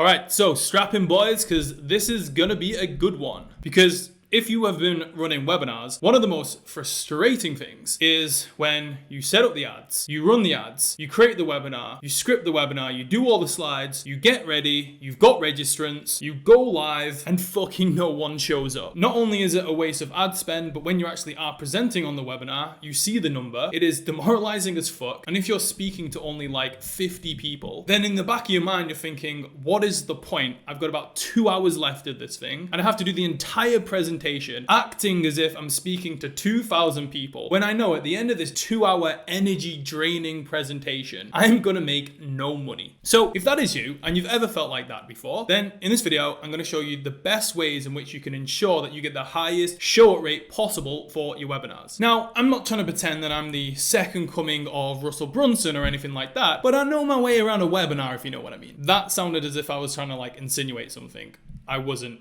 All right, so strap in, boys, because this is going to be a good one. Because if you have been running webinars, one of the most frustrating things is when you set up the ads, you run the ads, you create the webinar, you script the webinar, you do all the slides, you get ready, you've got registrants, you go live, and fucking no one shows up. Not only is it a waste of ad spend, but when you actually are presenting on the webinar, you see the number, it is demoralizing as fuck. And if you're speaking to only like 50 people, then in the back of your mind, you're thinking, what is the point? I've got about 2 hours left of this thing, and I have to do the entire presentation acting as if I'm speaking to 2,000 people, when I know at the end of this 2-hour energy draining presentation, I'm gonna make no money. So if that is you, and you've ever felt like that before, then in this video, I'm gonna show you the best ways in which you can ensure that you get the highest show up rate possible for your webinars. Now, I'm not trying to pretend that I'm the second coming of Russell Brunson or anything like that, but I know my way around a webinar, if you know what I mean. That sounded as if I was trying to like insinuate something. I wasn't.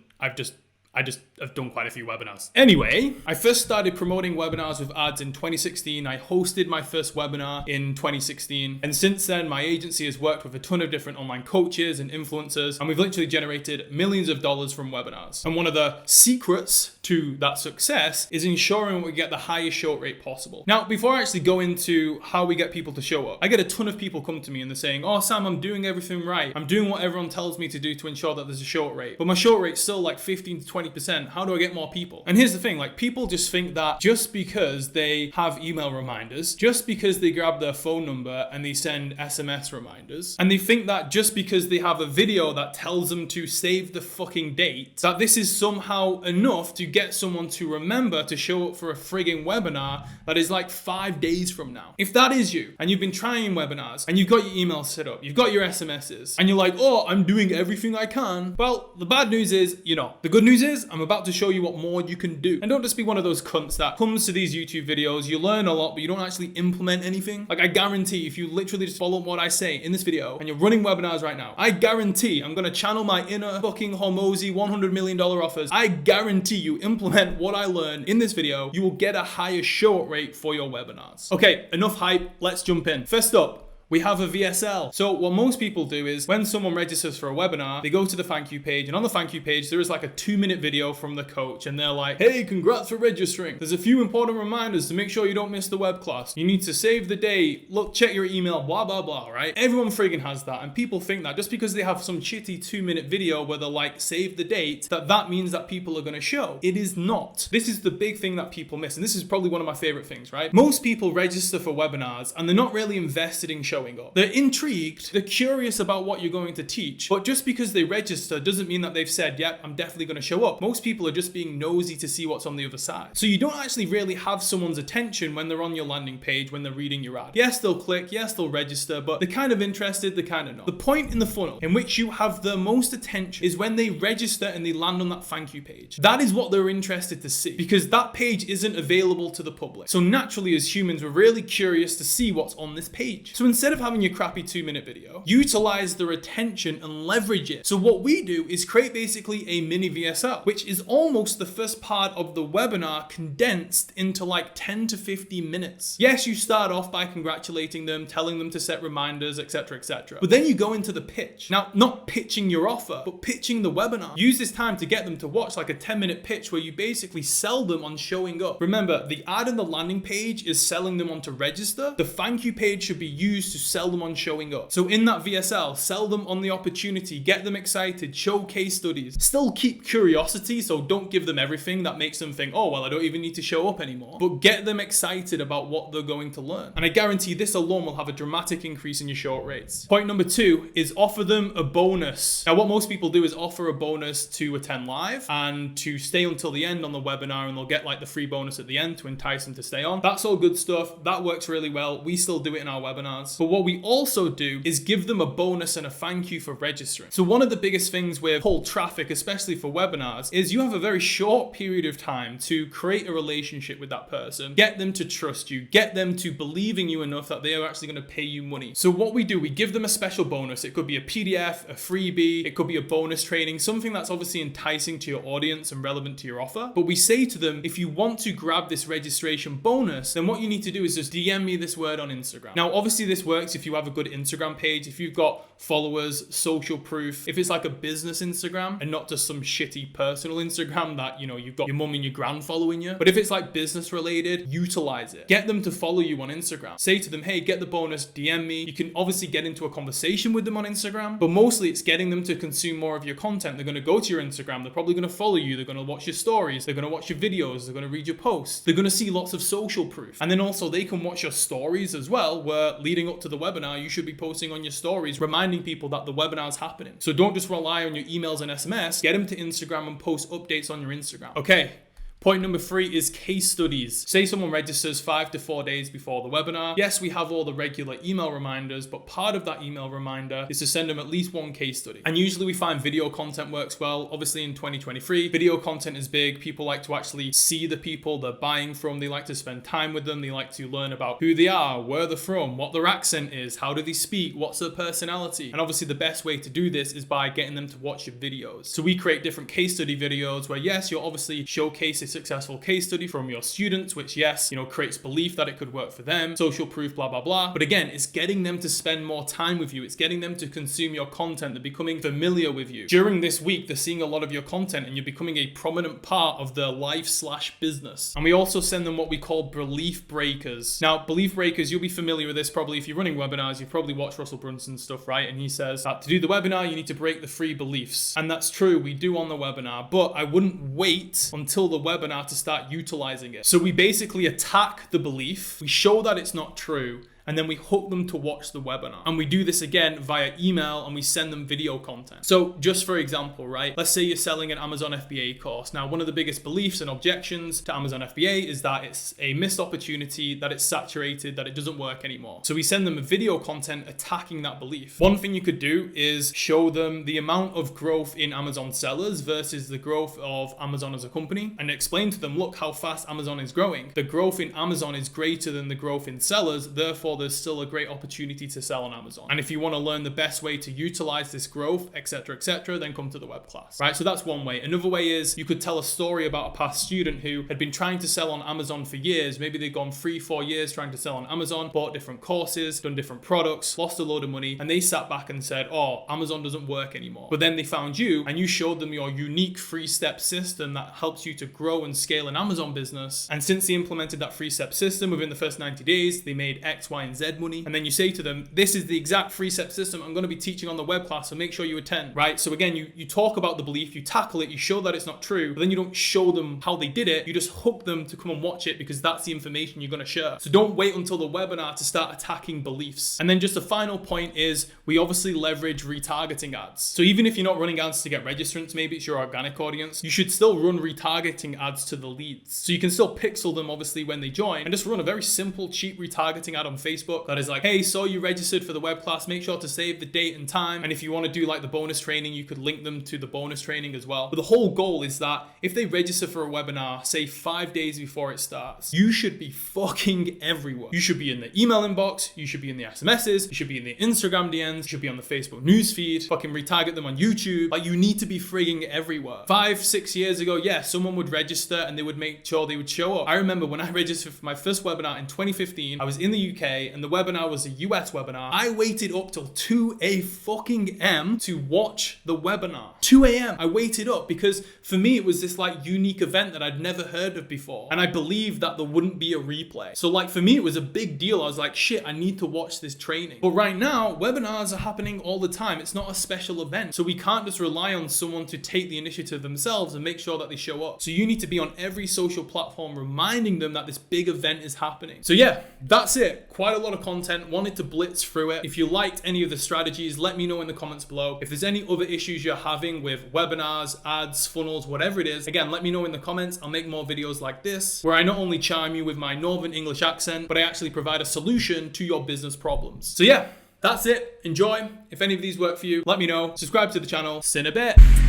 I've done quite a few webinars. Anyway, I first started promoting webinars with ads in 2016. I hosted my first webinar in 2016. And since then, my agency has worked with a ton of different online coaches and influencers, and we've literally generated millions of dollars from webinars. And one of the secrets to that success is ensuring we get the highest show rate possible. Now, before I actually go into how we get people to show up, I get a ton of people come to me and they're saying, oh, Sam, I'm doing everything right. I'm doing what everyone tells me to do to ensure that there's a show rate. But my show rate's still like 15 to 20%. How do I get more people? And here's the thing, like people just think that just because they have email reminders, just because they grab their phone number and they send SMS reminders, and they think that just because they have a video that tells them to save the fucking date, that this is somehow enough to get someone to remember to show up for a frigging webinar that is like 5 days from now. If that is you, and you've been trying webinars, and you've got your email set up, you've got your SMSs, and you're like, oh, I'm doing everything I can. Well, the bad news is, the good news is I'm about to show you what more you can do. And don't just be one of those cunts that comes to these YouTube videos, you learn a lot, but you don't actually implement anything. Like I guarantee if you literally just follow what I say in this video and you're running webinars right now, I guarantee I'm gonna channel my inner fucking Hormozy $100 million offers. I guarantee you implement what I learned in this video, you will get a higher show up rate for your webinars. Okay, enough hype, let's jump in. First up, we have a VSL. So what most people do is when someone registers for a webinar, they go to the thank you page, and on the thank you page, there is like a 2-minute video from the coach, and they're like, hey, congrats for registering. There's a few important reminders to make sure you don't miss the web class. You need to save the date, look, check your email, blah, blah, blah, right? Everyone friggin' has that, and people think that just because they have some shitty 2-minute video where they're like, save the date, that means that people are gonna show. It is not. This is the big thing that people miss, and this is probably one of my favorite things, right? Most people register for webinars, and they're not really invested in showing up. They're intrigued, they're curious about what you're going to teach, but just because they register doesn't mean that they've said, yep, I'm definitely going to show up. Most people are just being nosy to see what's on the other side. So you don't actually really have someone's attention when they're on your landing page, when they're reading your ad. Yes, they'll click, yes, they'll register, but they're kind of interested, they're kind of not. The point in the funnel in which you have the most attention is when they register and they land on that thank you page. That is what they're interested to see, because that page isn't available to the public. So naturally, as humans, we're really curious to see what's on this page. So instead of having your crappy 2-minute video, utilize their attention and leverage it. So what we do is create basically a mini VSL, which is almost the first part of the webinar condensed into like 10 to 15 minutes. Yes, you start off by congratulating them, telling them to set reminders, etc., etc. But then you go into the pitch. Now, not pitching your offer, but pitching the webinar. Use this time to get them to watch like a 10-minute pitch where you basically sell them on showing up. Remember, the ad and the landing page is selling them on to register. The thank you page should be used to sell them on showing up. So in that VSL, sell them on the opportunity, get them excited, show case studies. Still keep curiosity, so don't give them everything that makes them think, oh, well, I don't even need to show up anymore. But get them excited about what they're going to learn. And I guarantee this alone will have a dramatic increase in your show up rates. Point number 2 is offer them a bonus. Now, what most people do is offer a bonus to attend live and to stay until the end on the webinar, and they'll get like the free bonus at the end to entice them to stay on. That's all good stuff. That works really well. We still do it in our webinars. But what we also do is give them a bonus and a thank you for registering. So one of the biggest things with cold traffic, especially for webinars, is you have a very short period of time to create a relationship with that person, get them to trust you, get them to believe in you enough that they are actually going to pay you money. So what we do, we give them a special bonus. It could be a PDF, a freebie, it could be a bonus training, something that's obviously enticing to your audience and relevant to your offer. But we say to them, if you want to grab this registration bonus, then what you need to do is just DM me this word on Instagram. Now, obviously this word works if you have a good Instagram page, if you've got followers, social proof, if it's like a business Instagram and not just some shitty personal Instagram that, you know, you've got your mum and your gran following you. But if it's like business related, utilize it. Get them to follow you on Instagram. Say to them, hey, get the bonus, DM me. You can obviously get into a conversation with them on Instagram, but mostly it's getting them to consume more of your content. They're going to go to your Instagram. They're probably going to follow you. They're going to watch your stories. They're going to watch your videos. They're going to read your posts. They're going to see lots of social proof. And then also they can watch your stories as well, where leading up to the webinar, you should be posting on your stories, reminding people that the webinar is happening. So don't just rely on your emails and SMS. Get them to Instagram and post updates on your Instagram. Okay. Point number 3 is case studies. Say someone registers 5 to 4 days before the webinar. Yes, we have all the regular email reminders, but part of that email reminder is to send them at least one case study. And usually we find video content works well. Obviously in 2023, video content is big. People like to actually see the people they're buying from. They like to spend time with them. They like to learn about who they are, where they're from, what their accent is, how do they speak, what's their personality. And obviously the best way to do this is by getting them to watch your videos. So we create different case study videos where yes, you'll obviously showcase a successful case study from your students, which yes, you know, creates belief that it could work for them, social proof, blah, blah, blah. But again, it's getting them to spend more time with you. It's getting them to consume your content. They're becoming familiar with you. During this week, they're seeing a lot of your content and you're becoming a prominent part of their life/business. And we also send them what we call belief breakers. Now, belief breakers, you'll be familiar with this probably if you're running webinars. You've probably watched Russell Brunson's stuff, right? And he says that to do the webinar, you need to break the 3 beliefs. And that's true, we do on the webinar, but I wouldn't wait until the webinar to start utilizing it. So we basically attack the belief, we show that it's not true, and then we hook them to watch the webinar. And we do this again via email and we send them video content. So just for example, right? Let's say you're selling an Amazon FBA course. Now, one of the biggest beliefs and objections to Amazon FBA is that it's a missed opportunity, that it's saturated, that it doesn't work anymore. So we send them video content attacking that belief. One thing you could do is show them the amount of growth in Amazon sellers versus the growth of Amazon as a company and explain to them, look how fast Amazon is growing. The growth in Amazon is greater than the growth in sellers, therefore there's still a great opportunity to sell on Amazon. And if you want to learn the best way to utilize this growth, etc., then come to the web class, right? So that's one way. Another way is you could tell a story about a past student who had been trying to sell on Amazon for years. Maybe they've gone 3-4 years trying to sell on Amazon, bought different courses, done different products, lost a load of money, and they sat back and said, oh, Amazon doesn't work anymore. But then they found you and you showed them your unique 3-step system that helps you to grow and scale an Amazon business. And since they implemented that 3-step system within the first 90 days, they made X, Y, and Z money. And then you say to them, this is the exact 3-step system I'm going to be teaching on the web class, so make sure you attend, right? So again, you talk about the belief, you tackle it, you show that it's not true, but then you don't show them how they did it. You just hook them to come and watch it because that's the information you're going to share. So don't wait until the webinar to start attacking beliefs. And then just a final point is we obviously leverage retargeting ads. So even if you're not running ads to get registrants, maybe it's your organic audience, you should still run retargeting ads to the leads. So you can still pixel them obviously when they join and just run a very simple, cheap retargeting ad on Facebook that is like, hey, so you registered for the web class, make sure to save the date and time. And if you want to do like the bonus training, you could link them to the bonus training as well. But the whole goal is that if they register for a webinar, say 5 days before it starts, you should be fucking everywhere. You should be in the email inbox, you should be in the SMSs, you should be in the Instagram DMs, you should be on the Facebook newsfeed, fucking retarget them on YouTube. Like, you need to be frigging everywhere. 5-6 years ago, yeah, someone would register and they would make sure they would show up. I remember when I registered for my first webinar in 2015, I was in the UK and the webinar was a US webinar. I waited up till 2 a.m. to watch the webinar. 2 a.m. I waited up because for me it was this like unique event that I'd never heard of before. And I believed that there wouldn't be a replay. So like for me it was a big deal. I was like, shit, I need to watch this training. But right now, webinars are happening all the time. It's not a special event. So we can't just rely on someone to take the initiative themselves and make sure that they show up. So you need to be on every social platform reminding them that this big event is happening. So yeah, that's it. Quite a lot of content. Wanted to blitz through it. If you liked any of the strategies, let me know in the comments below. If there's any other issues you're having with webinars, ads, funnels, whatever it is, again, let me know in the comments. I'll make more videos like this, where I not only charm you with my Northern English accent, but I actually provide a solution to your business problems. So yeah, that's it. Enjoy. If any of these work for you, let me know. Subscribe to the channel. See you in a bit.